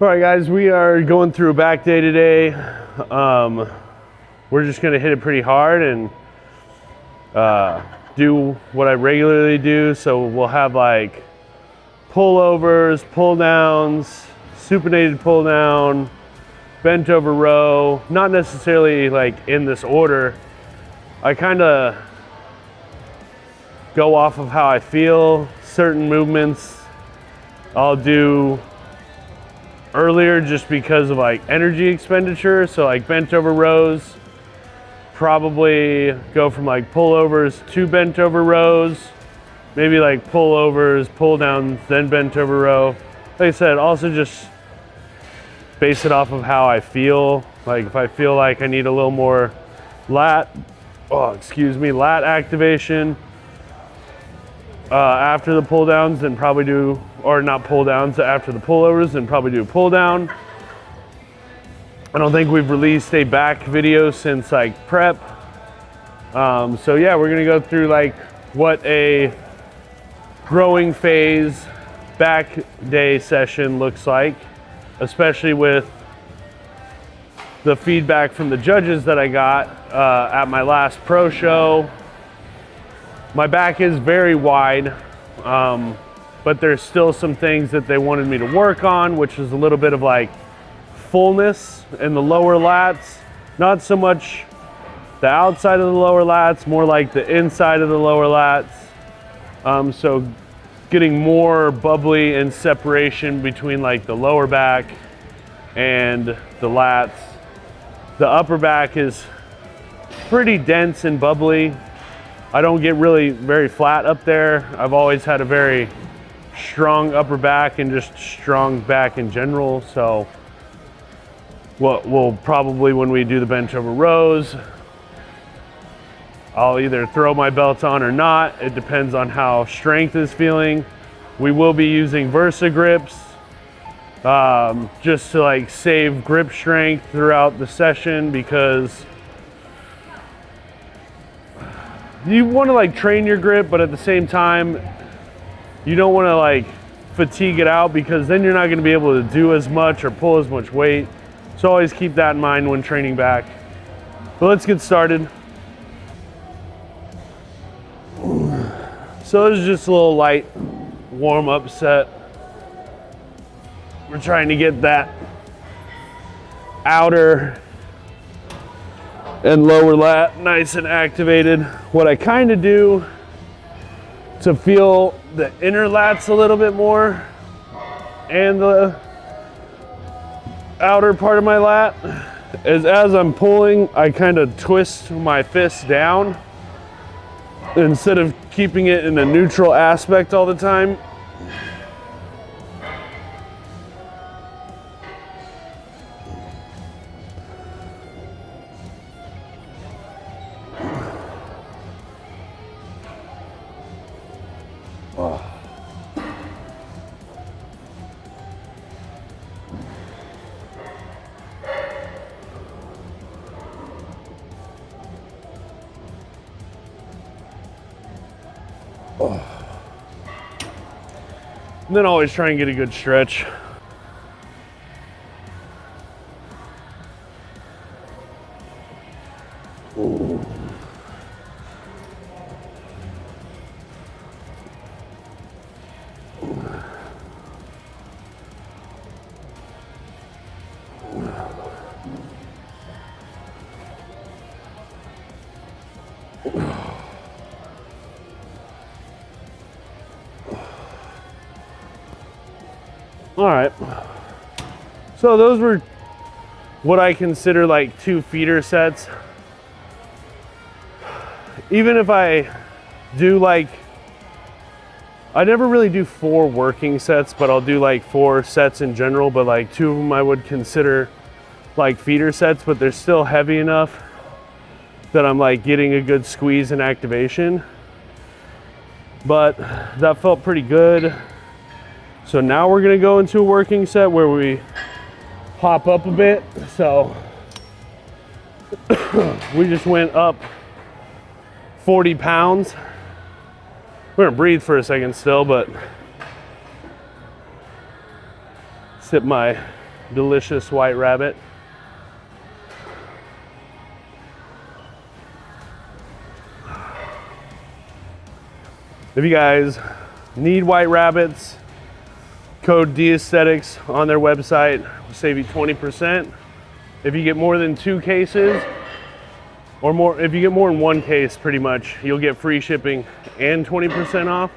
All right, guys, we are going through a back day today. We're just gonna hit it pretty hard and do what I regularly do. So we'll have like pullovers, pull downs, supinated pull down, bent over row, not necessarily like in this order. I kind of go off of how I feel. Certain movements I'll do earlier just because of like energy expenditure. So like bent over rows, probably go from like pullovers to bent over rows, maybe like pullovers, pull downs, then bent over row. Like I said, also just base it off of how I feel. Like if I feel like I need a little more lat activation after the pull downs, then probably do, or not pull downs, after the pullovers, then probably do a pull down. I don't think we've released a back video since like prep. So yeah, we're gonna go through like what a growing phase back day session looks like, especially with the feedback from the judges that I got at my last pro show. My back is very wide, but there's still some things that they wanted me to work on, which is a little bit of like fullness in the lower lats. Not so much the outside of the lower lats, more like the inside of the lower lats. So getting more bubbly and separation between like the lower back and the lats. The upper back is pretty dense and bubbly. I don't get really very flat up there. I've always had a very strong upper back and just strong back in general. So we'll probably, when we do the bench over rows, I'll either throw my belt on or not. It depends on how strength is feeling. We will be using Versa grips just to like save grip strength throughout the session, because you want to like train your grip, but at the same time, you don't want to like fatigue it out, because then you're not going to be able to do as much or pull as much weight. So always keep that in mind when training back. But let's get started. So this is just a little light warm-up set. We're trying to get that outer and lower lat nice and activated. What I kind of do to feel the inner lats a little bit more and the outer part of my lat is, as I'm pulling, I kind of twist my fist down instead of keeping it in a neutral aspect all the time. And then always try and get a good stretch. Ooh. All right, so those were what I consider like 2 feeder sets. Even if I do like, I never really do 4 working sets, but I'll do like 4 sets in general, but like 2 of them I would consider like feeder sets, but they're still heavy enough that I'm like getting a good squeeze and activation. But that felt pretty good. So now we're gonna go into a working set where we hop up a bit. So we just went up 40 pounds. We're gonna breathe for a second still, but sip my delicious white rabbit. If you guys need white rabbits, code DAesthetics on their website will save you 20%. If you get more than 2 cases, or more, if you get more than 1 case, pretty much, you'll get free shipping and 20% off.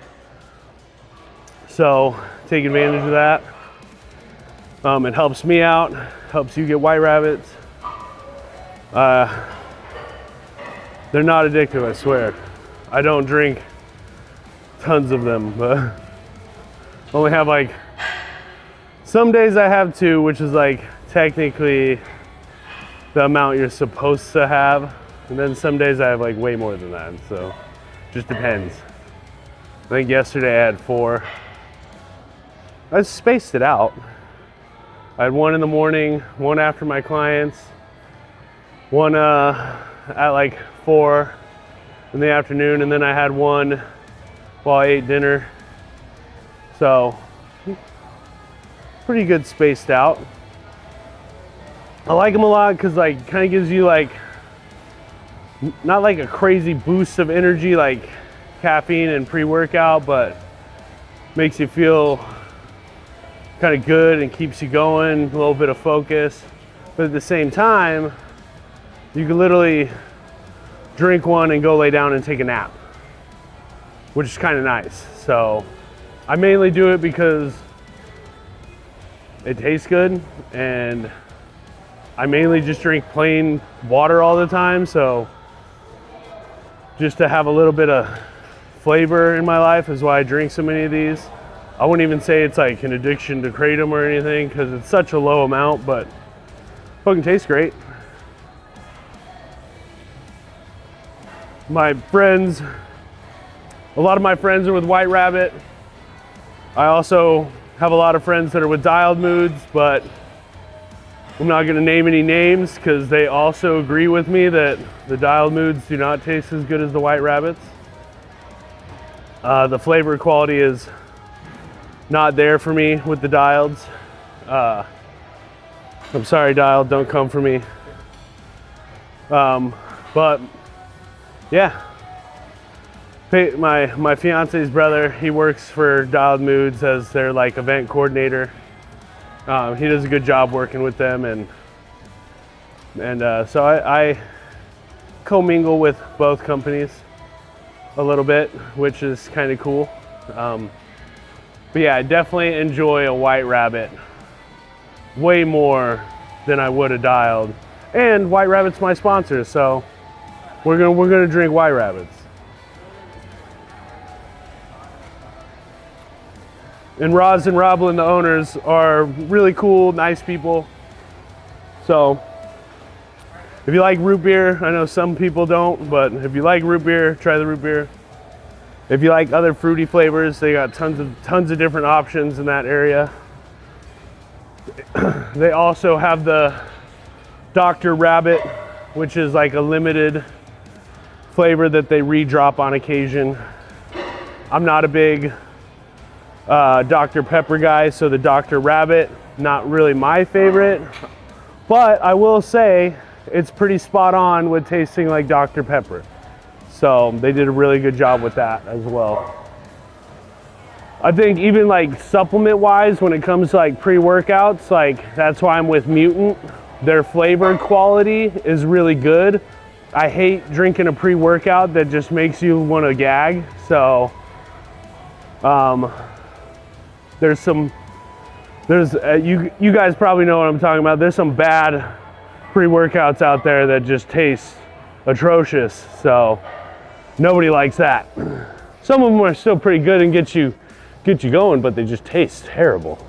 So take advantage of that. It helps me out, helps you get white rabbits. They're not addictive, I swear. I don't drink tons of them, but only have like, some days I have 2, which is like technically the amount you're supposed to have. And then some days I have like way more than that, so just depends. I think yesterday I had 4. I spaced it out. I had 1 in the morning, 1 after my clients, 1 at like 4 in the afternoon, and then I had 1 while I ate dinner. So pretty good spaced out. I like them a lot because like kind of gives you like, not like a crazy boost of energy like caffeine and pre-workout, but makes you feel kind of good and keeps you going, a little bit of focus. But at the same time, you can literally drink 1 and go lay down and take a nap, which is kind of nice. So I mainly do it because it tastes good, and I mainly just drink plain water all the time. So just to have a little bit of flavor in my life is why I drink so many of these. I wouldn't even say it's like an addiction to kratom or anything because it's such a low amount, but fucking tastes great. My friends, a lot of my friends are with White Rabbit. I also have a lot of friends that are with Dialed Moods, but I'm not gonna name any names because they also agree with me that the Dialed Moods do not taste as good as the White Rabbits. The flavor quality is not there for me with the Dialeds. I'm sorry, Dialed, don't come for me. But yeah, my fiance's brother, he works for Dialed Moods as their like event coordinator. He does a good job working with them, and so I commingle with both companies a little bit, which is kind of cool. But yeah, I definitely enjoy a White Rabbit way more than I would a Dialed. And White Rabbit's my sponsor, so we're gonna drink White Rabbits. And Roz and Roblin, the owners, are really cool, nice people. So if you like root beer, I know some people don't, but if you like root beer, try the root beer. If you like other fruity flavors, they got tons of different options in that area. They also have the Dr. Rabbit, which is like a limited flavor that they re-drop on occasion. I'm not a big Dr. Pepper guy, so the Dr. Rabbit, not really my favorite, but I will say it's pretty spot on with tasting like Dr. Pepper. So they did a really good job with that as well. I think even like supplement wise, when it comes to like pre-workouts, like that's why I'm with Mutant. Their flavor quality is really good. I hate drinking a pre-workout that just makes you want to gag. So you guys probably know what I'm talking about. There's some bad pre-workouts out there that just taste atrocious. So nobody likes that. Some of them are still pretty good and get you going, but they just taste terrible.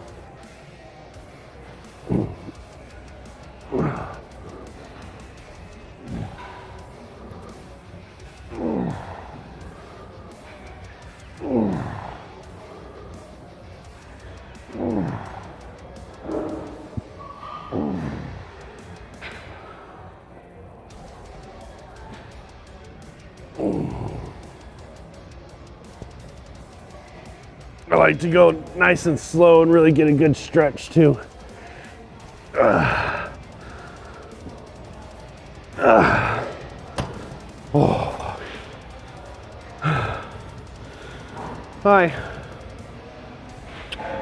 I like to go nice and slow and really get a good stretch too. Oh. Hi.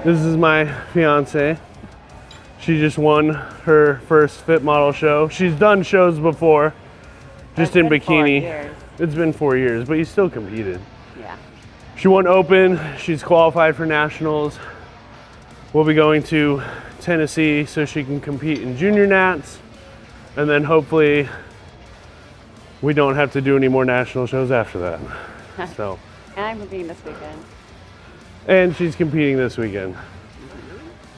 This is my fiance. She just won her first fit model show. She's done shows before, just in bikini. It's been 4 years, but you still competed. Yeah. She won open. She's qualified for nationals. We'll be going to Tennessee so she can compete in junior nats, and then hopefully we don't have to do any more national shows after that. So. And I'm competing this weekend. And she's competing this weekend.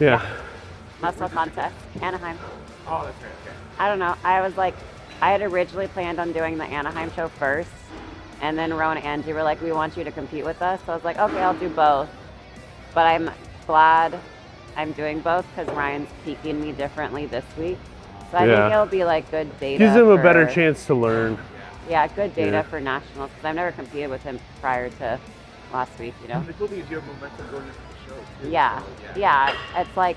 Yeah. Muscle contest, Anaheim. Oh, that's right. Okay. I don't know. I was like, I had originally planned on doing the Anaheim show first, and then Rowan and Angie were like, we want you to compete with us. So I was like, okay, I'll do both. But I'm glad I'm doing both because Ryan's peaking me differently this week. So I think it'll be like good data. Gives him a better chance to learn. Yeah, good data for nationals because I've never competed with him prior to last week, you know? The cool thing is you have momentum going into the show, too. Yeah, So, yeah. It's like,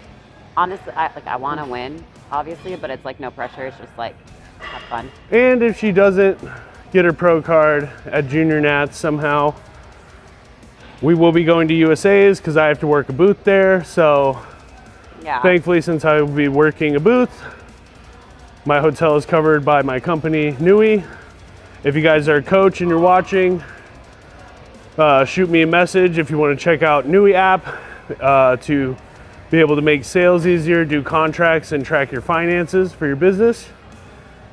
honestly, I want to win, obviously, but it's like no pressure. It's just like, have fun. And if she doesn't get her pro card at junior nats somehow, we will be going to USA's because I have to work a booth there. So Yeah. thankfully, since I will be working a booth, my hotel is covered by my company, Nui. If you guys are a coach and you're watching, shoot me a message if you want to check out Nui app to be able to make sales easier, do contracts, and track your finances for your business.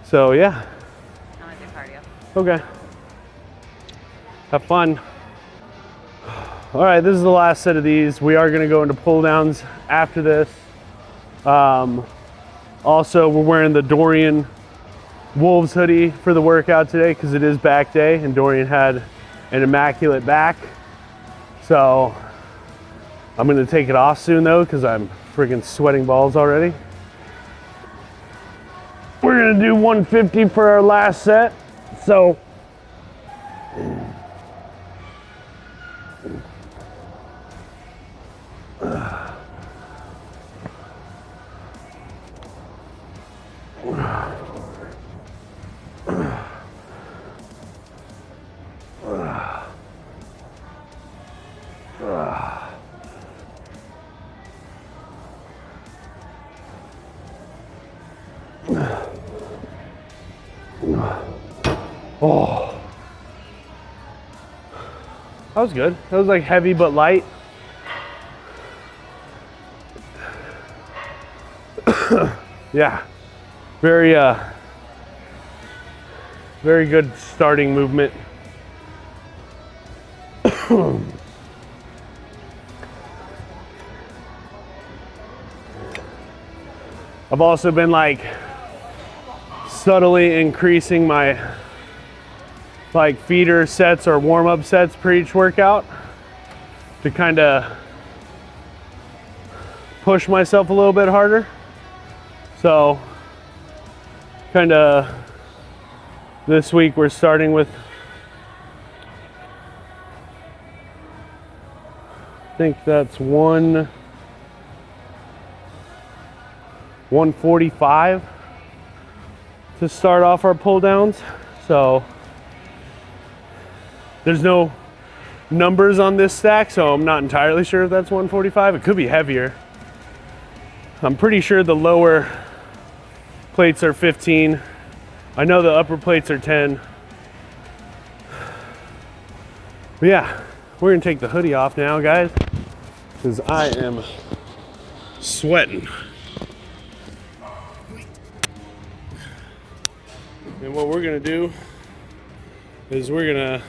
So yeah. I want to do cardio. Okay. Have fun. All right, this is the last set of these. We are going to go into pull downs after this. Also, we're wearing the Dorian Wolves hoodie for the workout today because it is back day and Dorian had an immaculate back. So I'm going to take it off soon though because I'm freaking sweating balls already. We're going to do 150 for our last set. So oh, that was good. That was like heavy but light. Yeah, very very good starting movement. I've also been like subtly increasing my like feeder sets or warm-up sets per each workout to kind of push myself a little bit harder. So kind of this week we're starting with, I think that's 145 to start off our pull downs. So there's no numbers on this stack, so I'm not entirely sure if that's 145. It could be heavier. I'm pretty sure the lower plates are 15. I know the upper plates are 10. But yeah, we're gonna take the hoodie off now, guys, because I am sweating. And what we're gonna do is we're gonna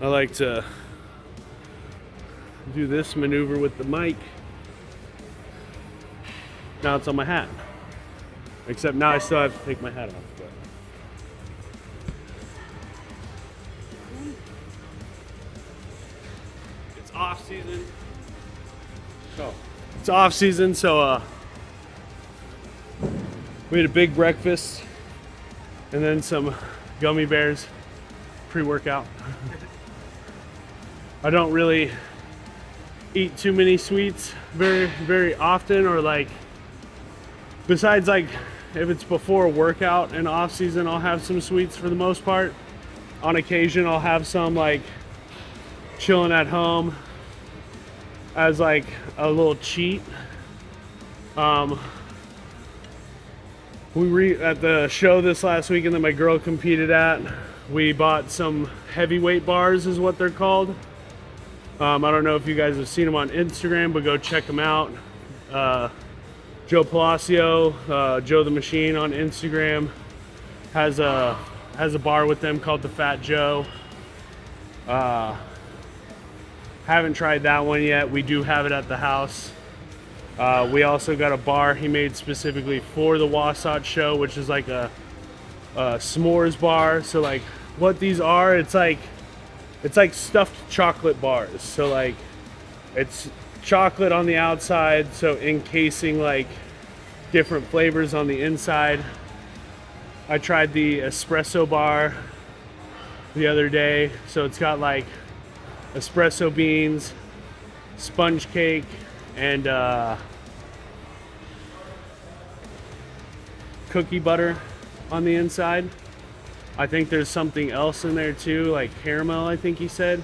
I like to do this maneuver with the mic. Now it's on my hat. Except now I still have to take my hat off. But. It's off season. It's off season, so we had a big breakfast and then some gummy bears pre-workout. I don't really eat too many sweets very often, or like, besides like if it's before a workout and off season, I'll have some sweets for the most part. On occasion, I'll have some like chilling at home as like a little cheat. At the show this last weekend that my girl competed at, we bought some heavyweight bars, is what they're called. I don't know if you guys have seen them on Instagram, but go check them out. Joe Palacio, Joe the Machine on Instagram, has a bar with them called the Fat Joe. Haven't tried that one yet. We do have it at the house. We also got a bar he made specifically for the Wasatch show, which is like a s'mores bar. So like what these are, it's like stuffed chocolate bars. So like it's chocolate on the outside, so encasing like different flavors on the inside. I tried the espresso bar the other day. So it's got like espresso beans, sponge cake, and cookie butter on the inside. I think there's something else in there too, like caramel, I think he said.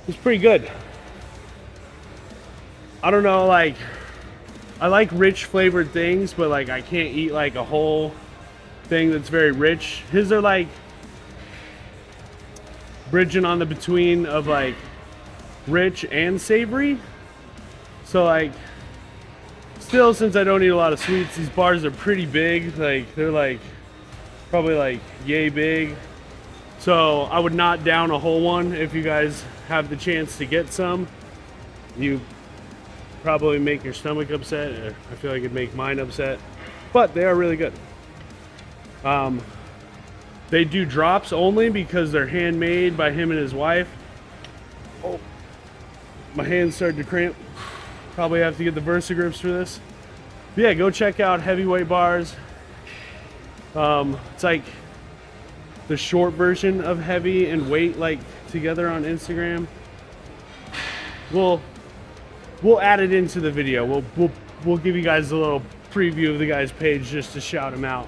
It's pretty good. I don't know, like, I like rich flavored things, but like I can't eat like a whole thing that's very rich. His are like bridging on the between of like rich and savory. So like, still, since I don't eat a lot of sweets, these bars are pretty big. Like they're like probably like yay big. So I would not down a whole one. If you guys have the chance to get some, you probably make your stomach upset. I feel like it'd make mine upset, but they are really good. They do drops only because they're handmade by him and his wife. Oh, my hands started to cramp. Probably have to get the VersaGrips for this. But yeah, go check out Heavyweight Bars. It's like the short version of heavy and weight like together on Instagram. We'll add it into the video. We'll give you guys a little preview of the guy's page just to shout him out.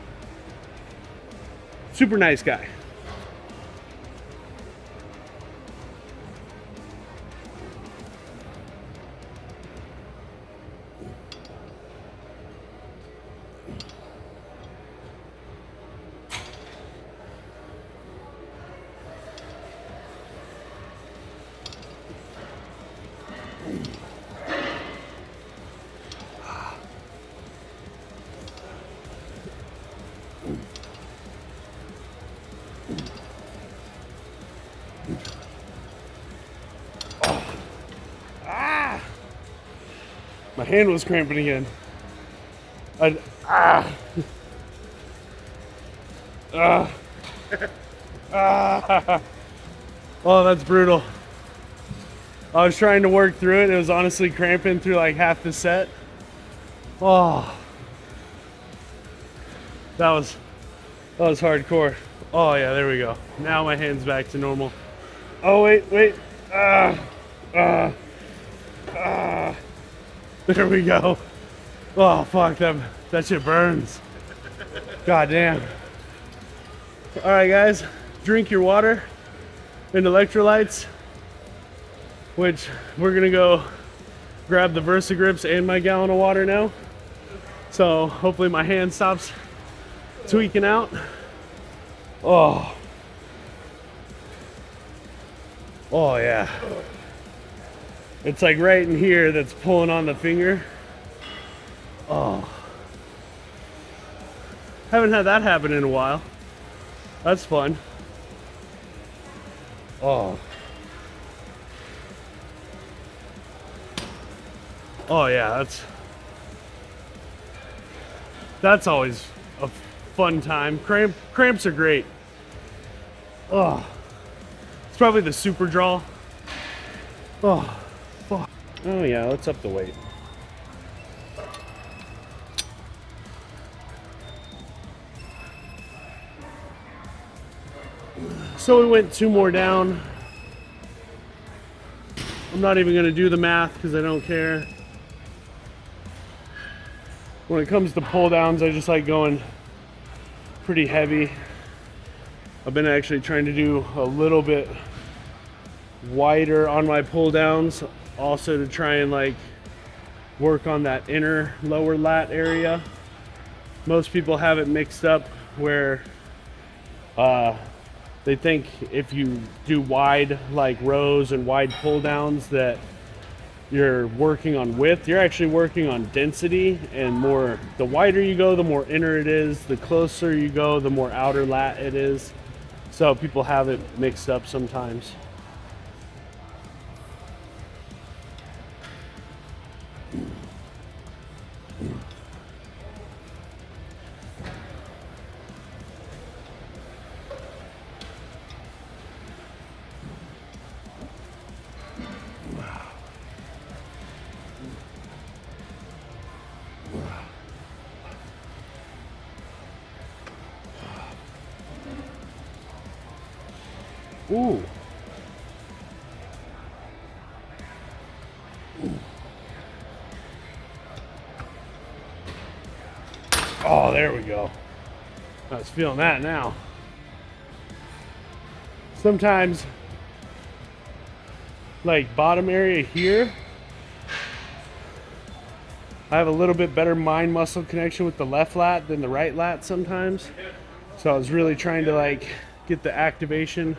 Super nice guy. My hand was cramping again. Oh, that's brutal. I was trying to work through it. It was honestly cramping through like half the set. Oh, that was hardcore. Oh yeah, there we go. Now my hand's back to normal. Oh wait. There we go. Oh fuck, that shit burns. God damn. All right guys, drink your water and electrolytes, which we're gonna go grab the VersaGrips and my gallon of water now. So hopefully my hand stops tweaking out. Oh yeah. It's like right in here that's pulling on the finger. Oh. Haven't had that happen in a while. That's fun. Oh. Oh yeah, that's always a fun time. Cramps are great. Oh. It's probably the super draw. Oh. Fuck. Oh yeah, let's up the weight. So we went 2 more down. I'm not even gonna do the math because I don't care. When it comes to pull downs, I just like going pretty heavy. I've been actually trying to do a little bit wider on my pull downs, also to try and like work on that inner lower lat area. Most people have it mixed up where they think if you do wide like rows and wide pull downs that you're working on width. You're actually working on density, and more, the wider you go, the more inner it is. The closer you go, the more outer lat it is. So people have it mixed up sometimes. Ooh. Oh, there we go. I was feeling that now. Sometimes, like bottom area here, I have a little bit better mind muscle connection with the left lat than the right lat sometimes. So I was really trying to like get the activation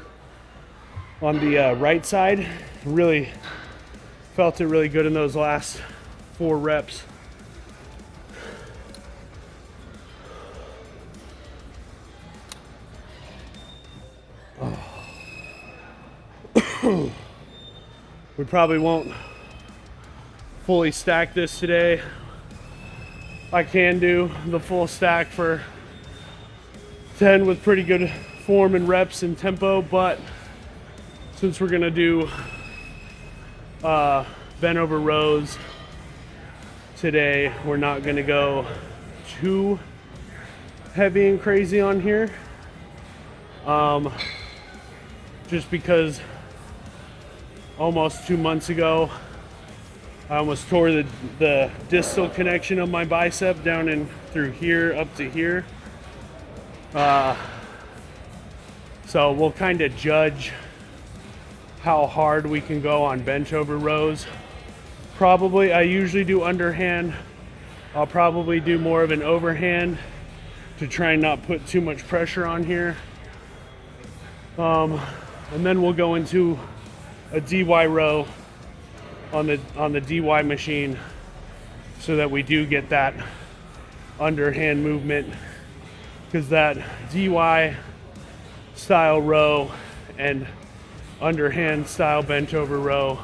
on the right side. Really felt it really good in those last 4 reps. We probably won't fully stack this today. I can do the full stack for 10 with pretty good form and reps and tempo, but since we're gonna do bent over rows today, we're not gonna go too heavy and crazy on here. Just because almost 2 months ago, I almost tore the distal connection of my bicep down in through here up to here. So we'll kind of judge how hard we can go on bench over rows. Probably, I usually do underhand. I'll probably do more of an overhand to try and not put too much pressure on here. And then we'll go into a DY row on the DY machine so that we do get that underhand movement, because that DY style row and underhand style bench over row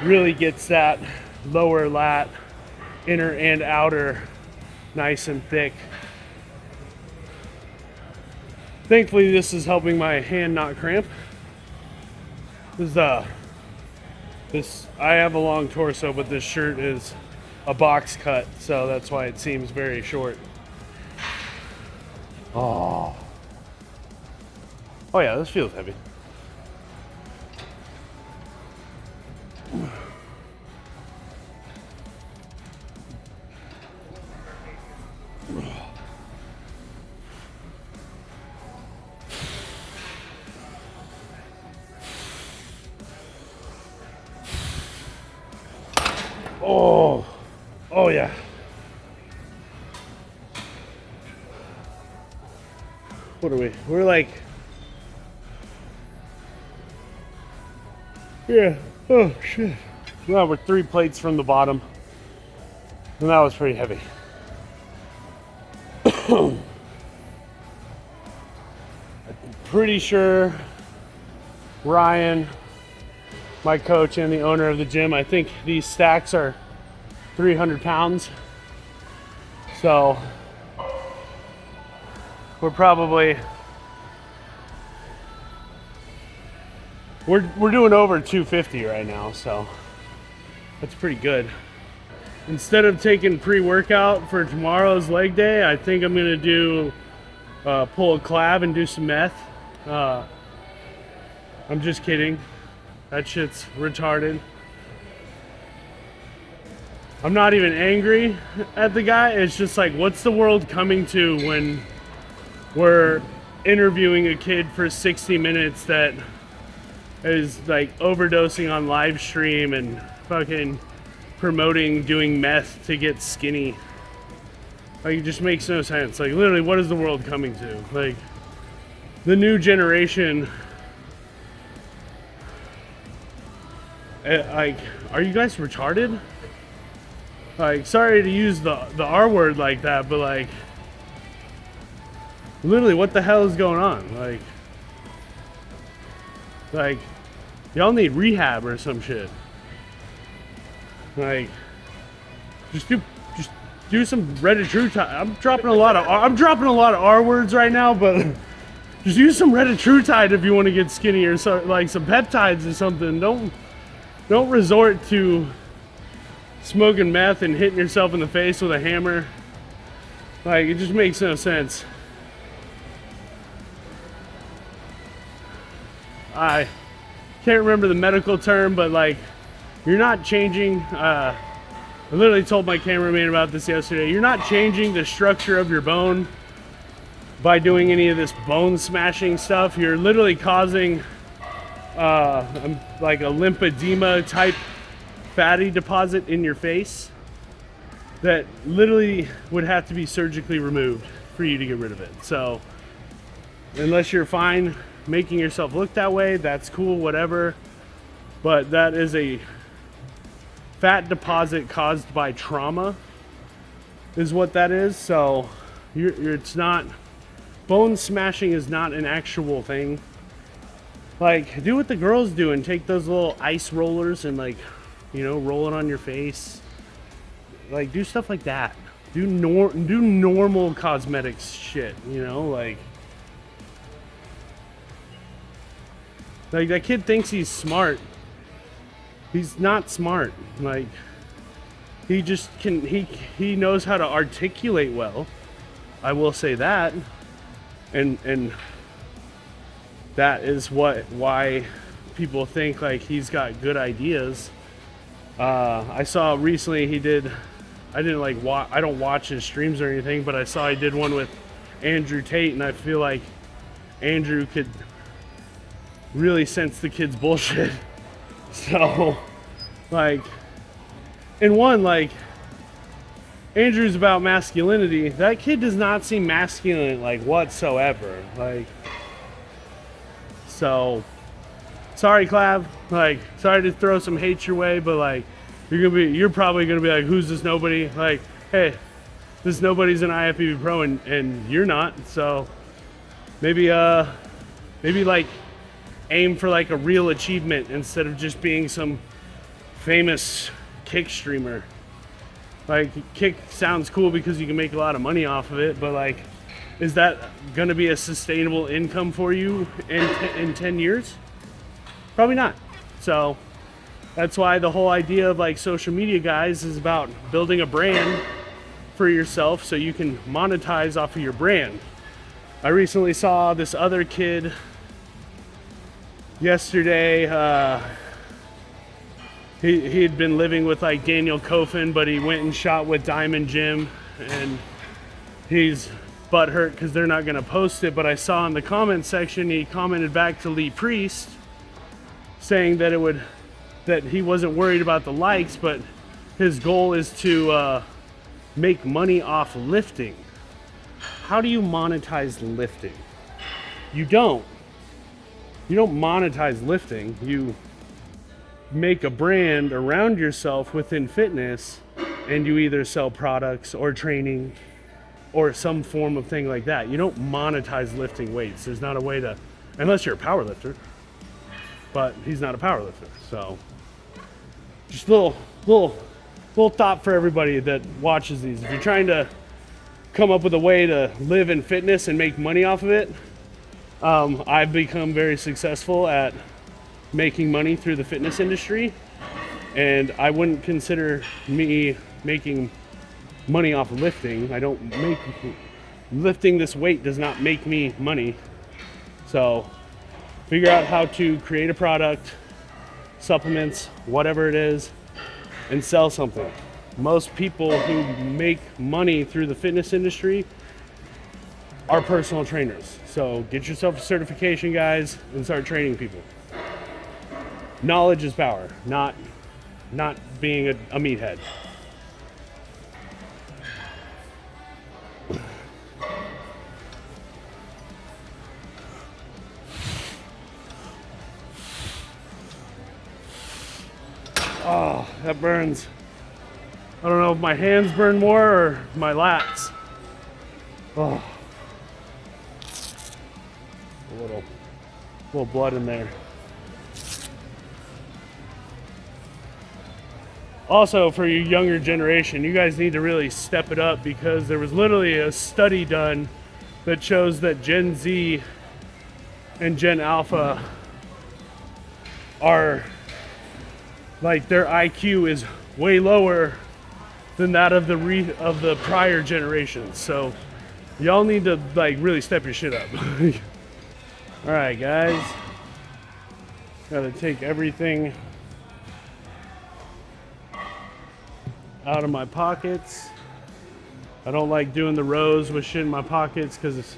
really gets that lower lat, inner and outer, nice and thick. Thankfully, this is helping my hand not cramp. I have a long torso, but this shirt is a box cut, so that's why it seems very short. Oh yeah, this feels heavy. Oh yeah. What are we? We're like, yeah. Oh shit. Well, we're 3 plates from the bottom, and that was pretty heavy. I'm pretty sure Ryan, my coach and the owner of the gym, I think these stacks are 300 pounds. So we're probably, we're doing over 250 right now, so that's pretty good. Instead of taking pre-workout for tomorrow's leg day, I think I'm gonna do pull a collab and do some meth. I'm just kidding. That shit's retarded. I'm not even angry at the guy. It's just like, what's the world coming to when we're interviewing a kid for 60 minutes that is like overdosing on live stream and fucking promoting doing meth to get skinny? Like, it just makes no sense. Like, literally, what is the world coming to? Like, the new generation, like, are you guys retarded? Like, sorry to use the R word like that, but like, literally, what the hell is going on? Like, y'all need rehab or some shit. Like, just do some Retatrutide. I'm dropping a lot of R words right now, but just use some Retatrutide if you want to get skinny, or so, like some peptides or something. Don't resort to smoking meth and hitting yourself in the face with a hammer. Like, it just makes no sense. I can't remember the medical term, but like, you're not changing, I literally told my cameraman about this yesterday, you're not changing the structure of your bone by doing any of this bone smashing stuff. You're literally causing like a lymphedema type fatty deposit in your face that literally would have to be surgically removed for you to get rid of it. So unless you're fine making yourself look that way, that's cool, whatever. But that is a fat deposit caused by trauma is what that is. So it's not, bone smashing is not an actual thing. Like, do what the girls do and take those little ice rollers and, like, you know, roll it on your face. Like, do stuff like that. Do normal cosmetics shit, you know, like that kid thinks he's smart. He's not smart. Like, he just he knows how to articulate well. I will say that. And that is why people think like he's got good ideas. I saw recently he did, I don't watch his streams or anything, but I saw he did one with Andrew Tate, and I feel like Andrew could really sense the kid's bullshit. So, like, in one, like, Andrew's about masculinity. That kid does not seem masculine, like, whatsoever. Like, so, sorry, Clav. Like, sorry to throw some hate your way, but like, you're probably gonna be like, who's this nobody? Like, hey, this nobody's an IFBB pro, and you're not. So, maybe like, aim for like a real achievement instead of just being some famous kick streamer. Like, kick sounds cool because you can make a lot of money off of it, but like, is that gonna be a sustainable income for you in 10 years? Probably not. So that's why the whole idea of like social media, guys, is about building a brand for yourself so you can monetize off of your brand. I recently saw this other kid yesterday. He had been living with like Daniel Kofin, but he went and shot with Diamond Jim, and he's butthurt because they're not gonna post it. But I saw in the comment section he commented back to Lee Priest saying that that he wasn't worried about the likes, but his goal is to make money off lifting. How do you monetize lifting? You don't monetize lifting. You make a brand around yourself within fitness, and you either sell products or training or some form of thing like that. You don't monetize lifting weights. There's not a way to, unless you're a power lifter, but he's not a power lifter. So just little thought for everybody that watches these. If you're trying to come up with a way to live in fitness and make money off of it, I've become very successful at making money through the fitness industry, and I wouldn't consider me making money off of lifting. Lifting this weight does not make me money. So figure out how to create a product supplements, whatever it is, and sell something. Most people who make money through the fitness industry are personal trainers. So get yourself a certification, guys, and start training people. Knowledge is power, not being a meathead. Oh, that burns. I don't know if my hands burn more or my lats. Oh. A little blood in there. Also, for your younger generation, you guys need to really step it up, because there was literally a study done that shows that Gen Z and Gen Alpha are, like, their IQ is way lower than that of the prior generations. So y'all need to, like, really step your shit up. All right, guys, gotta take everything out of my pockets. I don't like doing the rows with shit in my pockets because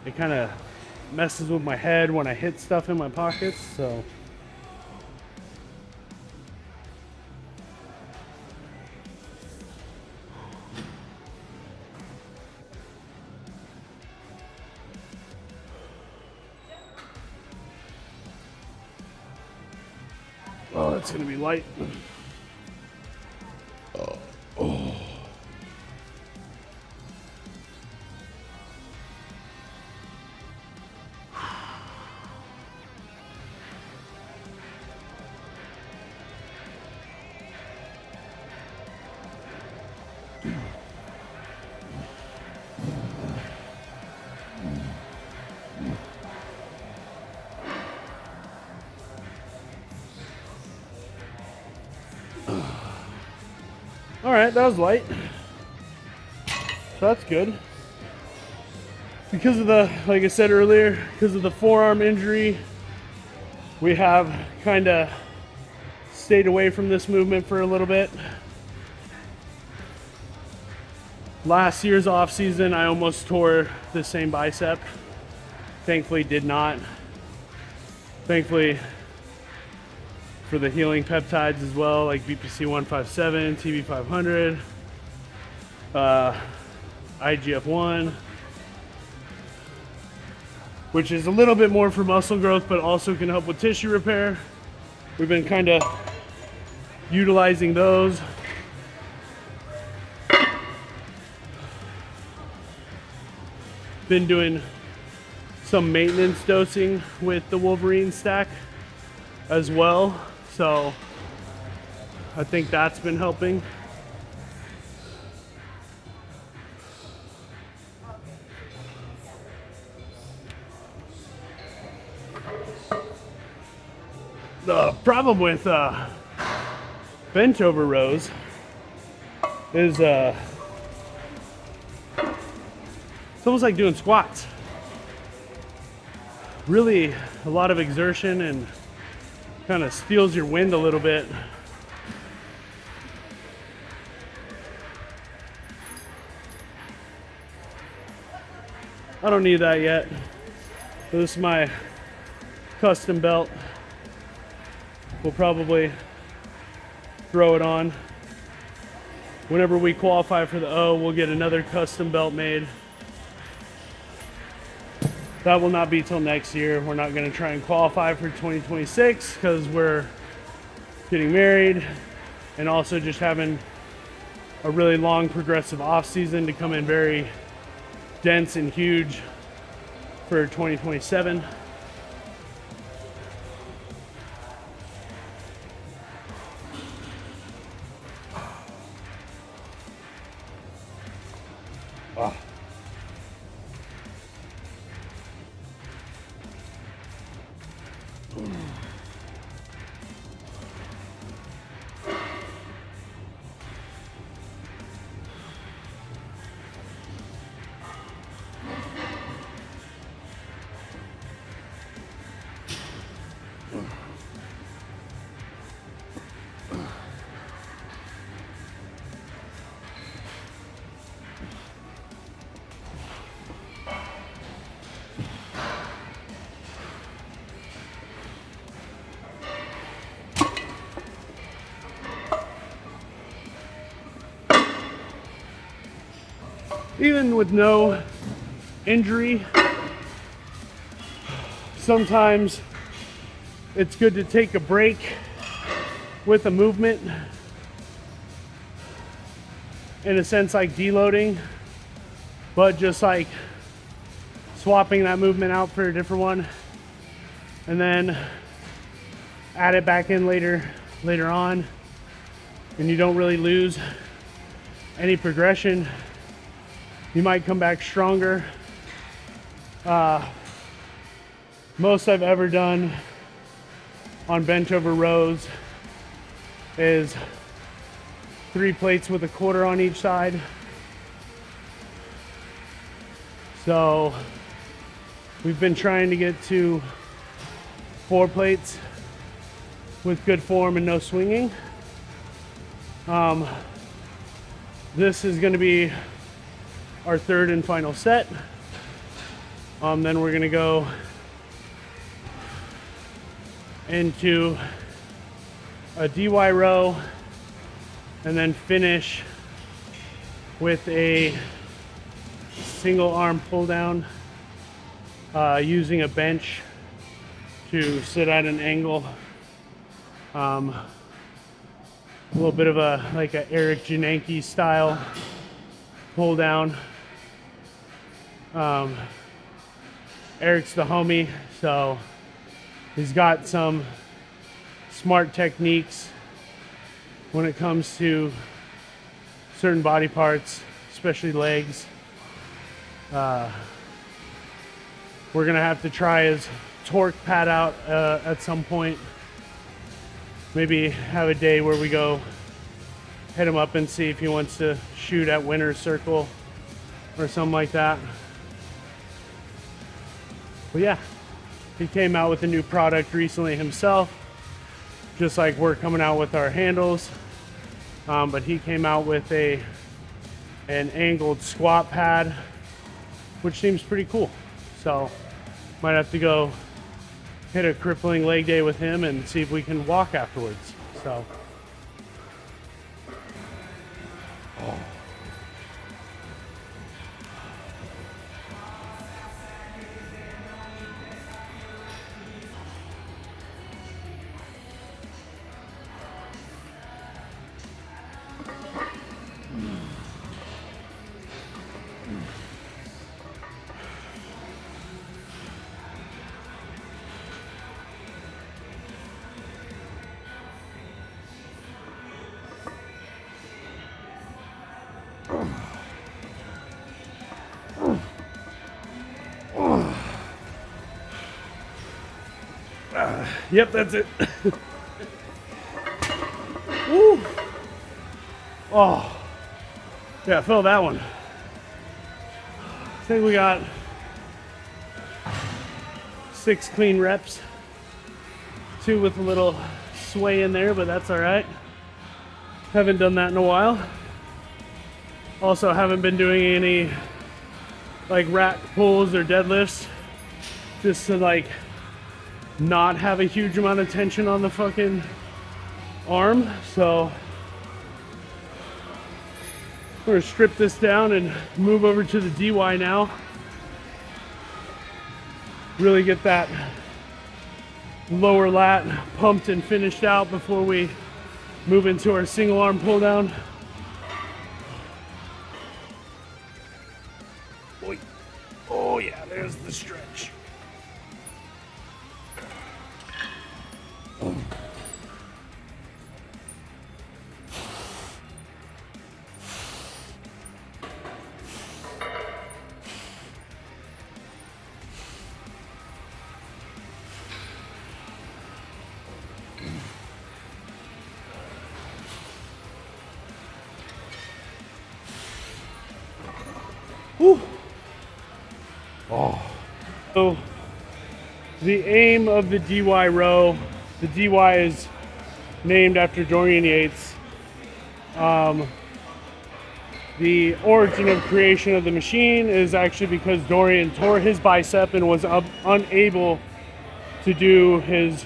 it kind of messes with my head when I hit stuff in my pockets. So oh, that's gonna be light. All right, that was light. So that's good. Because of the, like I said earlier, because of the forearm injury, we have kind of stayed away from this movement for a little bit. Last year's off season, I almost tore the same bicep. Thankfully did not. Thankfully for the healing peptides as well, like BPC 157, TB 500, IGF-1, which is a little bit more for muscle growth, but also can help with tissue repair. We've been kind of utilizing those. Been doing some maintenance dosing with the Wolverine stack as well. So I think that's been helping. The problem with bent over rows is it's almost like doing squats. Really a lot of exertion and kind of steals your wind a little bit. I don't need that yet. So this is my custom belt. We'll probably throw it on. Whenever we qualify for the O, we'll get another custom belt made. That will not be till next year. We're not gonna try and qualify for 2026 because we're getting married and also just having a really long progressive off season to come in very dense and huge for 2027. Oh. even with no injury, sometimes it's good to take a break with a movement, in a sense like deloading, but just like swapping that movement out for a different one and then add it back in later on, and you don't really lose any progression. You might come back stronger. Most I've ever done on bench over rows is 3 plates with a quarter on each side. So we've been trying to get to 4 plates with good form and no swinging. This is going to be our 3rd and final set. Then we're going to go into a DY row and then finish with a single arm pull down using a bench to sit at an angle. A little bit of a Eric Jananke style pull down. Eric's the homie, so he's got some smart techniques when it comes to certain body parts, especially legs. We're gonna have to try his torque pad out at some point. Maybe have a day where we go hit him up and see if he wants to shoot at winner's circle or something like that. But yeah, he came out with a new product recently himself, just like we're coming out with our handles. But he came out with an angled squat pad, which seems pretty cool. So might have to go hit a crippling leg day with him and see if we can walk afterwards. So. Yep, that's it. Woo. Oh, yeah, fill that one. I think we got 6 clean reps. 2 with a little sway in there, but that's all right. Haven't done that in a while. Also haven't been doing any like rack pulls or deadlifts, just to like not have a huge amount of tension on the fucking arm. So we're gonna strip this down and move over to the DY now. Really get that lower lat pumped and finished out before we move into our single arm pull down. Oh yeah, there's the stretch. Whew. Oh. So the aim of the DY row, the DY is named after Dorian Yates. The origin of creation of the machine is actually because Dorian tore his bicep and was unable to do his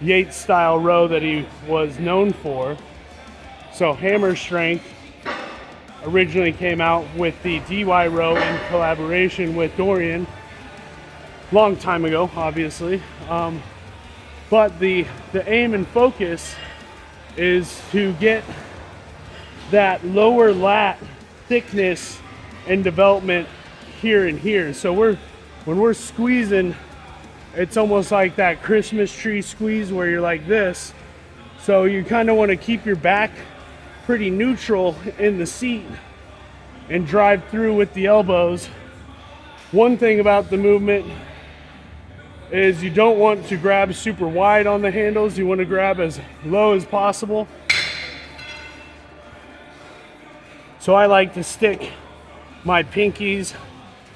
Yates style row that he was known for. So hammer strength originally came out with the DY row in collaboration with Dorian, long time ago, obviously. But the aim and focus is to get that lower lat thickness and development here and here. So when we're squeezing, it's almost like that Christmas tree squeeze where you're like this. So you kind of want to keep your back pretty neutral in the seat and drive through with the elbows. One thing about the movement is you don't want to grab super wide on the handles. You want to grab as low as possible. So I like to stick my pinkies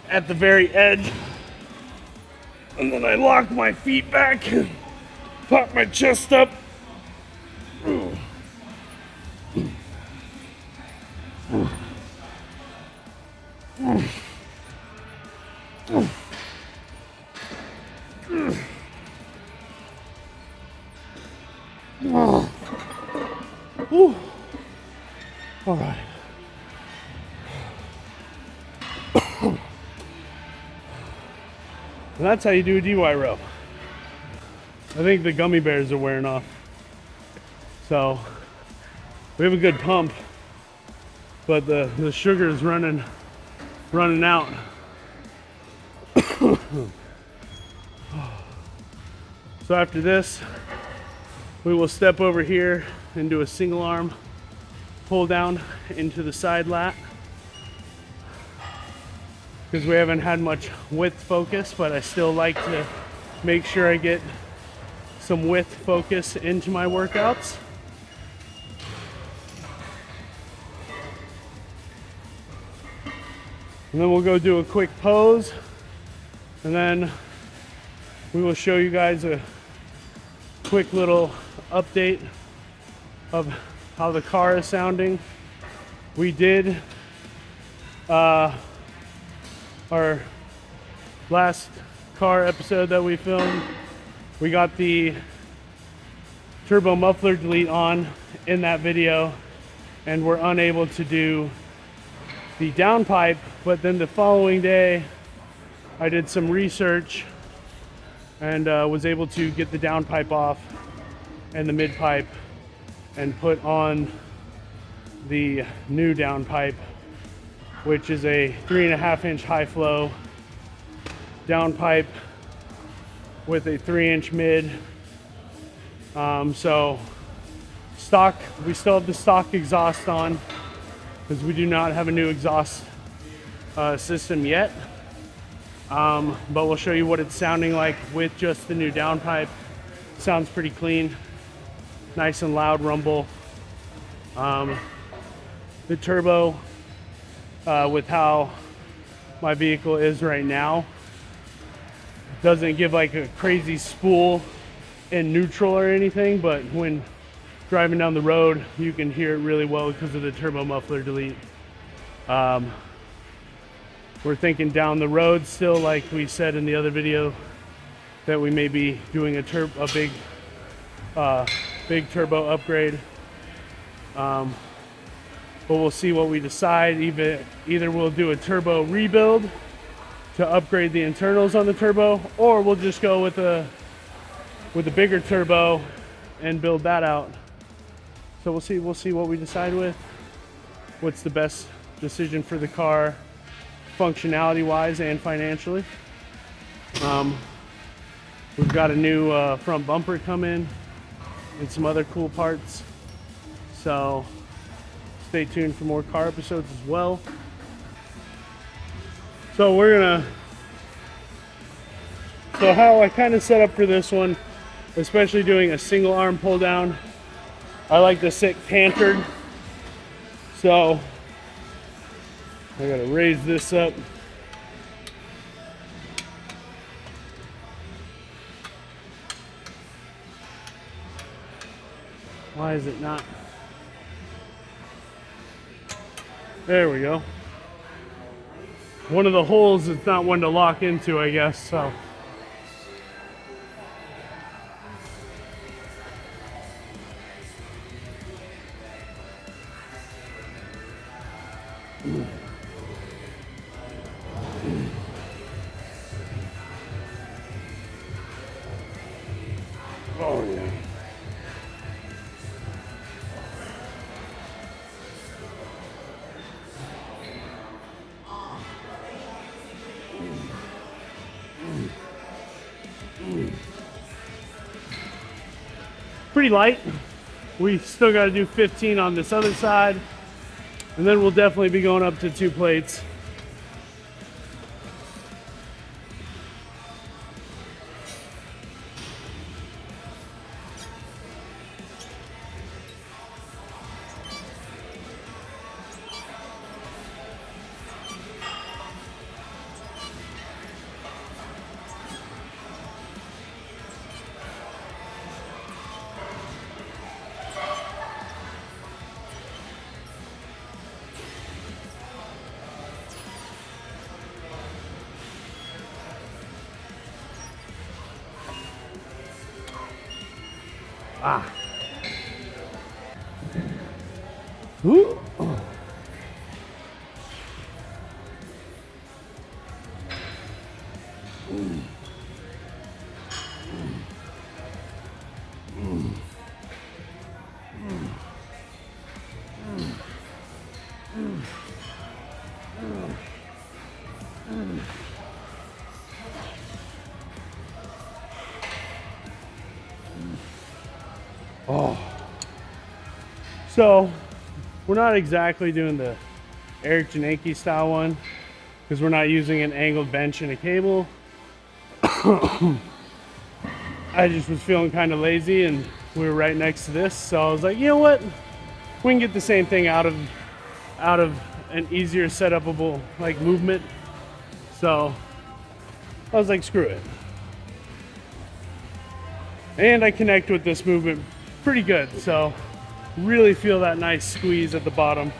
at the very edge, and then I lock my feet back, pop my chest up. All right. And that's how you do a DY row. I think the gummy bears are wearing off. So we have a good pump, but the sugar is running out. So after this, we will step over here and do a single arm pull down into the side lat, because we haven't had much width focus, but I still like to make sure I get some width focus into my workouts. And then we'll go do a quick pose, and then we will show you guys a quick little update of how the car is sounding. We did our last car episode that we filmed, we got the turbo muffler delete on in that video, and we're unable to do the downpipe. But then the following day I did some research and was able to get the downpipe off and the mid pipe and put on the new downpipe, which is a 3.5-inch high flow downpipe with a 3-inch mid. So stock, we still have the stock exhaust on because we do not have a new exhaust system yet. But we'll show you what it's sounding like with just the new downpipe. Sounds pretty clean, nice and loud rumble. The turbo, with how my vehicle is right now, doesn't give like a crazy spool in neutral or anything, but when driving down the road you can hear it really well because of the turbo muffler delete. We're thinking down the road still, like we said in the other video, that we may be doing a big turbo upgrade. But we'll see what we decide. Either we'll do a turbo rebuild to upgrade the internals on the turbo, or we'll just go with a bigger turbo and build that out. So we'll see what we decide with. What's the best decision for the car, functionality wise and financially. We've got a new front bumper come in and some other cool parts. So stay tuned for more car episodes as well. So so how I kind of set up for this one, especially doing a single arm pull down, I like to sit cantered. So I gotta raise this up. Why is it not? There we go. One of the holes is not one to lock into, I guess, so. pretty light. We still got to do 15 on this other side, and then we'll definitely be going up to 2 plates. Ah. Ooh. Oh. So we're not exactly doing the Eric Janaki style one because we're not using an angled bench and a cable. I just was feeling kind of lazy and we were right next to this, so I was like, you know what, we can get the same thing out of an easier setupable like movement. So I was like, screw it. And I connect with this movement pretty good, so really feel that nice squeeze at the bottom.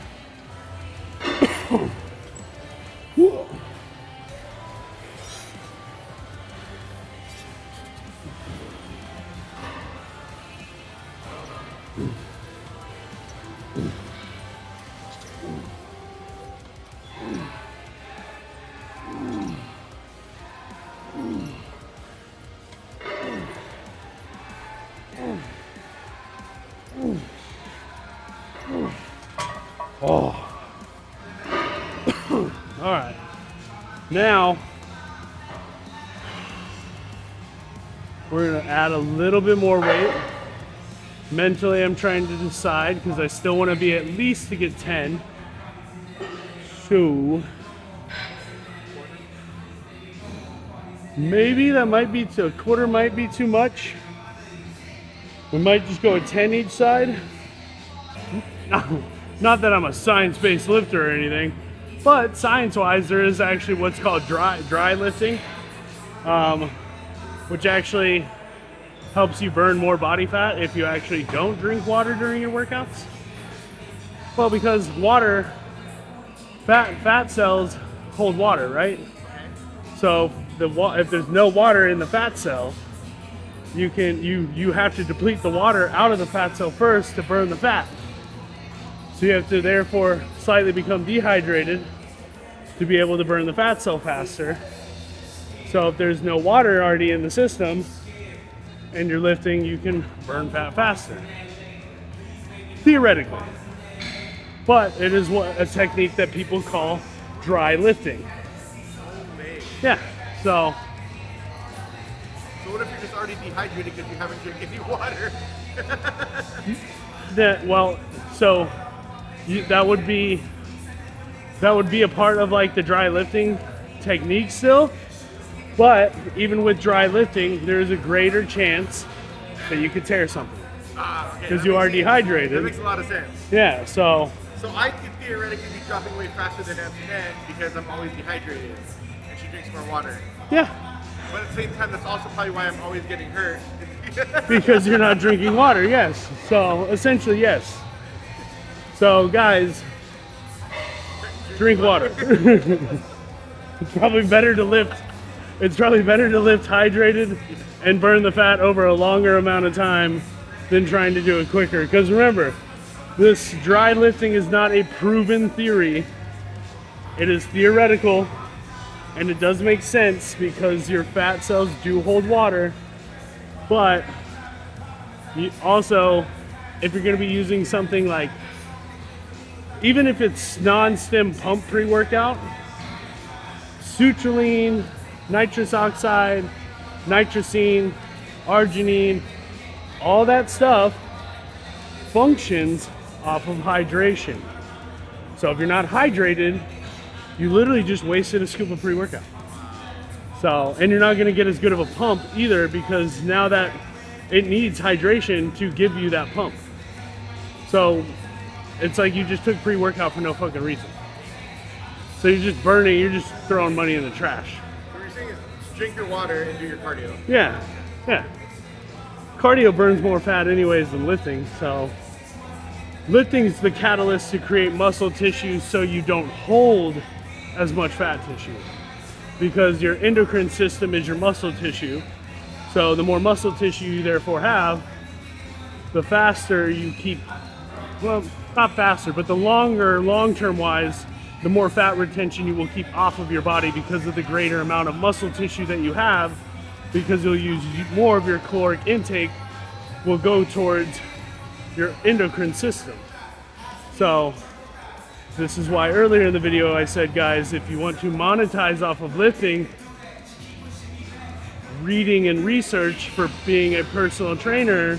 Oh. All right. Now we're gonna add a little bit more weight. Mentally, I'm trying to decide because I still want to be at least to get 10. So maybe that might be a quarter, might be too much. We might just go a 10 each side. Not that I'm a science-based lifter or anything, but science-wise, there is actually what's called dry lifting, which actually helps you burn more body fat if you actually don't drink water during your workouts. Well, because water, fat cells hold water, right? So if there's no water in the fat cell, you have to deplete the water out of the fat cell first to burn the fat. So you have to therefore slightly become dehydrated to be able to burn the fat cell faster. So if there's no water already in the system and you're lifting, you can burn fat faster. Theoretically. But it is a technique that people call dry lifting. Yeah, so what if you're just already dehydrated because you haven't drank any water? that would be a part of like the dry lifting technique still, but even with dry lifting, there's a greater chance that you could tear something because you are dehydrated. That makes a lot of sense. Yeah, so I could theoretically be dropping weight faster than Antoinette because I'm always dehydrated and she drinks more water. yeah, But at the same time, that's also probably why I'm always getting hurt. because you're not drinking water. Yes, so essentially yes. So guys, drink water. It's probably better to lift hydrated and burn the fat over a longer amount of time than trying to do it quicker. Because remember, this dry lifting is not a proven theory. It is theoretical, and it does make sense because your fat cells do hold water. But you also, if you're going to be using something like, even if it's non-stim pump pre-workout, sutuline, nitrous oxide, nitrosine, arginine, all that stuff functions off of hydration. So if you're not hydrated, you literally just wasted a scoop of pre-workout. So, and you're not gonna get as good of a pump either, because now that it needs hydration to give you that pump. So it's like you just took pre-workout for no fucking reason. So you're just burning, you're just throwing money in the trash. What you're saying is drink your water and do your cardio. Yeah, yeah. Cardio burns more fat anyways than lifting, so lifting's the catalyst to create muscle tissue so you don't hold as much fat tissue. Because your endocrine system is your muscle tissue. So the more muscle tissue you therefore have, the faster you keep, well, not faster, but the longer, long-term wise, the more fat retention you will keep off of your body because of the greater amount of muscle tissue that you have, because you'll use more of your caloric intake will go towards your endocrine system. So this is why earlier in the video I said, guys, if you want to monetize off of lifting, reading and research for being a personal trainer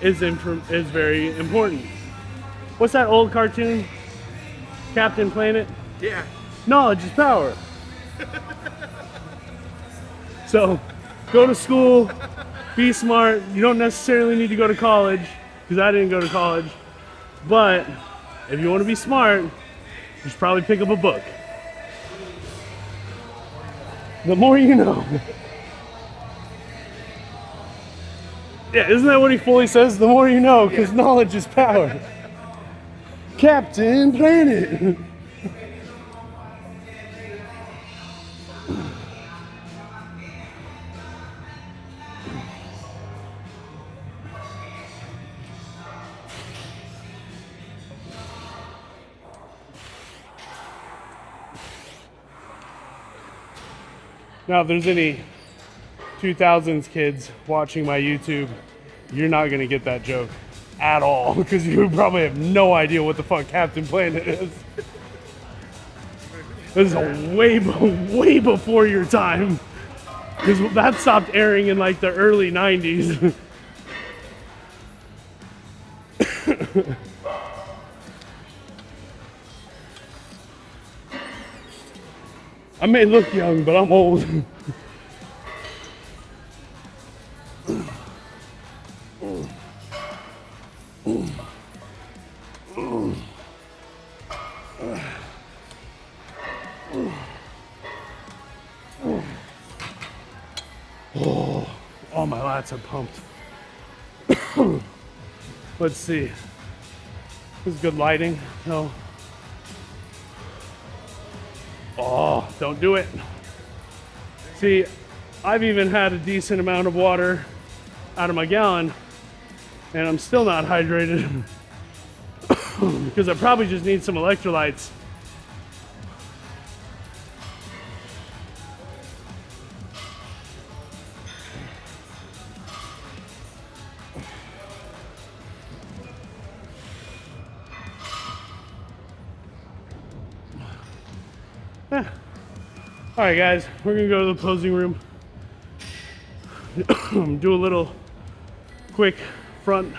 is very important. What's that old cartoon? Captain Planet? Yeah. Knowledge is power. So go to school, be smart. You don't necessarily need to go to college, because I didn't go to college. But if you want to be smart, you should probably pick up a book. The more you know. Yeah, isn't that what he fully says? The more you know, because knowledge is power. Captain Planet. Now, if there's any 2000s kids watching my YouTube, you're not gonna get that joke at all, because you probably have no idea what the fuck Captain Planet is. This is way before your time, because that stopped airing in like the early 90s. I may look young, but I'm old. Oh, all my lats are pumped. Let's see. This is good lighting. No. Oh, don't do it. See, I've even had a decent amount of water out of my gallon, and I'm still not hydrated because I probably just need some electrolytes. All right, guys, we're gonna go to the posing room. Do a little quick front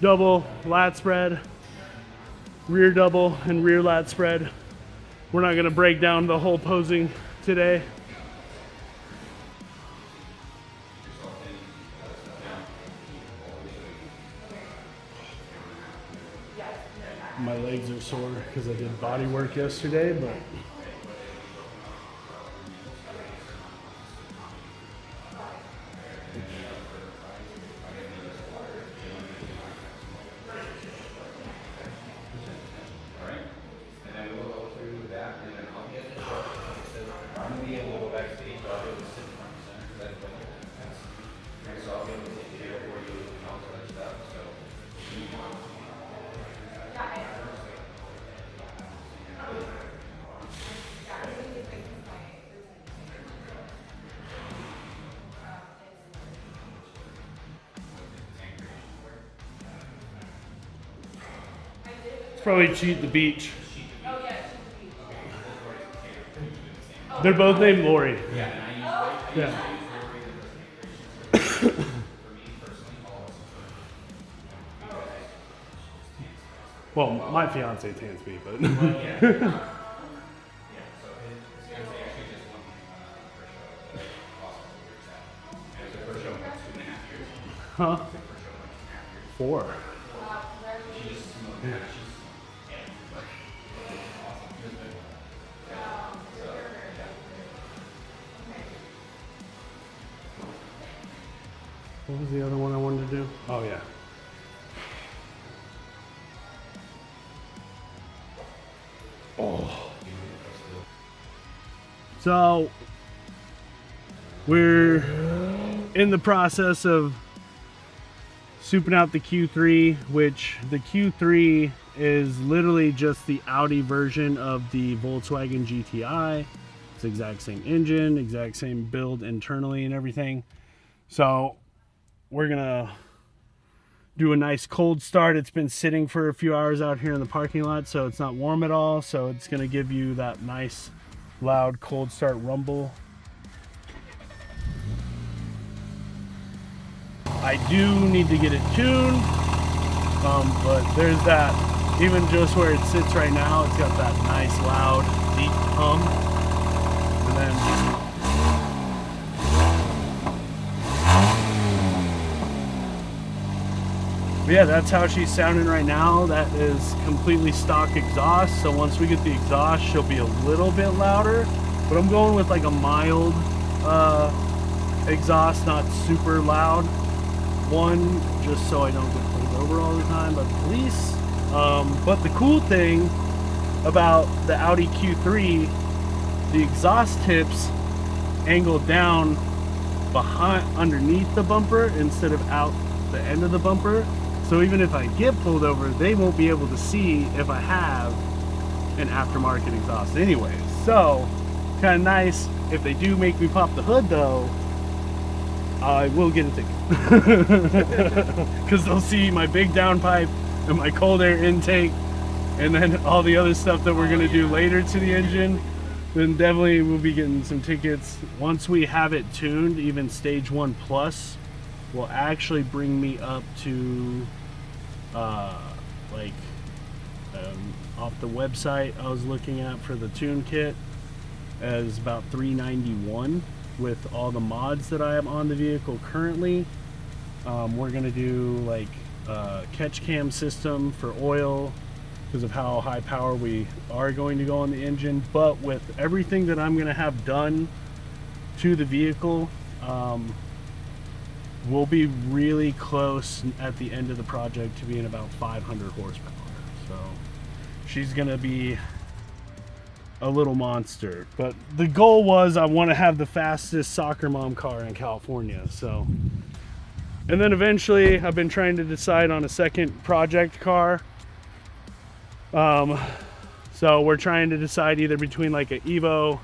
double lat spread, rear double and rear lat spread. We're not gonna break down the whole posing today. My legs are sore because I did body work yesterday, but probably cheat the beach. They're both named Lori. Yeah. Well, my fiance tans me, but. Huh? 4. Yeah. What was the other one I wanted to do? Oh yeah. Oh. So we're in the process of souping out the Q3, which the Q3 is literally just the Audi version of the Volkswagen GTI. It's the exact same engine, exact same build internally and everything. So we're gonna do a nice cold start. It's been sitting for a few hours out here in the parking lot, so it's not warm at all. So it's gonna give you that nice loud cold start rumble. I do need to get it tuned, but there's that, even just where it sits right now, it's got that nice loud deep hum. And then but yeah, that's how she's sounding right now. That is completely stock exhaust, so once we get the exhaust, she'll be a little bit louder, but I'm going with like a mild exhaust, not super loud one, just so I don't get pulled over all the time by the police. But the cool thing about the Audi Q3, the exhaust tips angle down behind, underneath the bumper instead of out the end of the bumper. So even if I get pulled over, they won't be able to see if I have an aftermarket exhaust anyways. So kind of nice. If they do make me pop the hood though, I will get a ticket. Because they'll see my big downpipe and my cold air intake and then all the other stuff that we're going to do later to the engine. Then definitely we'll be getting some tickets. Once we have it tuned, even stage 1 plus will actually bring me up to off the website I was looking at for the tune kit as about $391 with all the mods that I have on the vehicle currently. We're gonna do like catch cam system for oil because of how high power we are going to go on the engine, but with everything that I'm gonna have done to the vehicle, we'll be really close at the end of the project to being about 500 horsepower. So she's gonna be a little monster, but the goal was I want to have the fastest soccer mom car in California. So, and then eventually I've been trying to decide on a second project car. So we're trying to decide either between like an Evo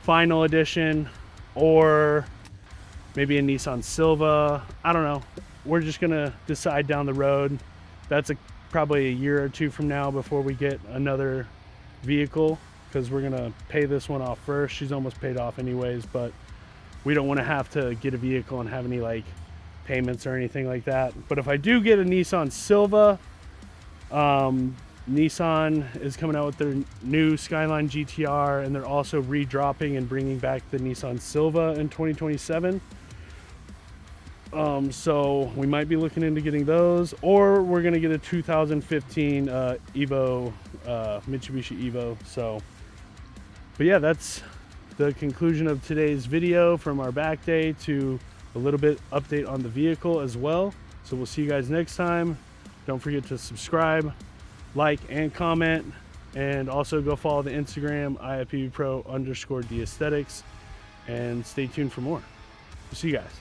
Final Edition or maybe a Nissan Silva. I don't know. We're just gonna decide down the road. That's probably a year or two from now before we get another vehicle, because we're gonna pay this one off first. She's almost paid off anyways, but we don't want to have to get a vehicle and have any like payments or anything like that. But if I do get a Nissan Silva, Nissan is coming out with their new Skyline GTR, and they're also redropping and bringing back the Nissan Silva in 2027. So we might be looking into getting those, or we're gonna get a 2015 Evo, Mitsubishi Evo. So, but yeah, that's the conclusion of today's video, from our back day to a little bit update on the vehicle as well. So we'll see you guys next time. Don't forget to subscribe, like, and comment, and also go follow the Instagram IFPBPro_DAesthetics, and stay tuned for more. We'll see you guys.